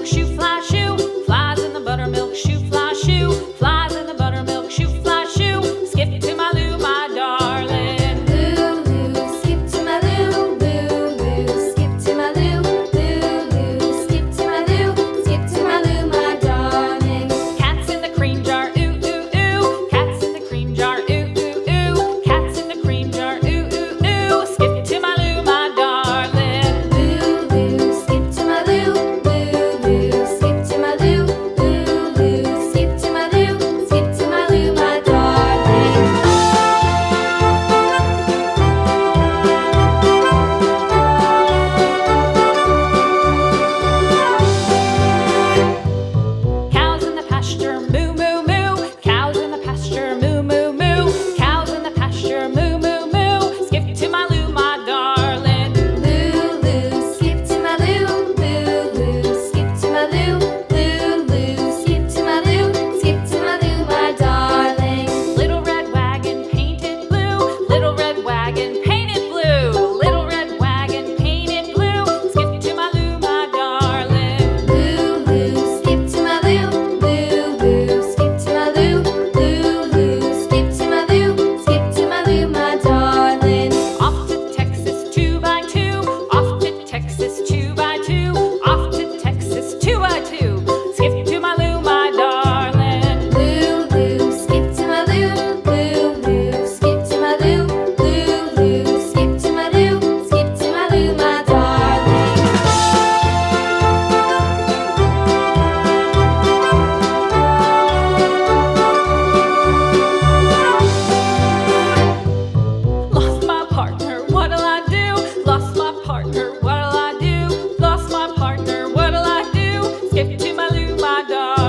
buttermilk shoe, fly shoe. Flies in the buttermilk shoe, fly shoe. Flies in the buttermilk shoe, fly shoe. Skip to my Lou, my darling. Lulu, skip to my Lou, Lulu, skip to my Lou, Lulu, skip to my Lou, skip to my Lou, my darling. Cats in the cream jar, ooh, ooh, ooh. Cats in the cream jar, ooh, ooh, ooh. Cats in the cream jar, ooh, ooh, ooh. Skip to my Lou, my darling. Lulu, skip to my Lou, Lulu, skip to my Lou, Lulu, skip to my Lou, skip to my Lou, my darling. Cows in the pasture, moo, moo, moo. Cows in the pasture, moo, moo, moo. Cows in the pasture, moo, moo, moo. Skip to my Lou, my darling. Lulu, skip to my Lou, Lulu, skip to my Lou, Lulu, skip to my Lou, skip to my Lou, my darling. Little red wagon painted blue. Little red wagon painted blue. Little red wagon painted blue. Skip to my Lou, my darling. Lulu, skip to my Lou, Lulu, skip to my Lou, Lulu, skip to my Lou, skip to my Lou, my darling. Off to Texas 2x2. Off to Texas 2x2. Off to Texas 2x2. Skip to my Lou, my darling. Lulu, skip to my Lou, Lulu, skip to my Lou, Lulu, skip to my Lou, skip to my Lou, my darling. Lost my partner, what'll I do? Lost my partner, what'll I do? Lost my partner, what'll I do? Skip to my Lou, my darling.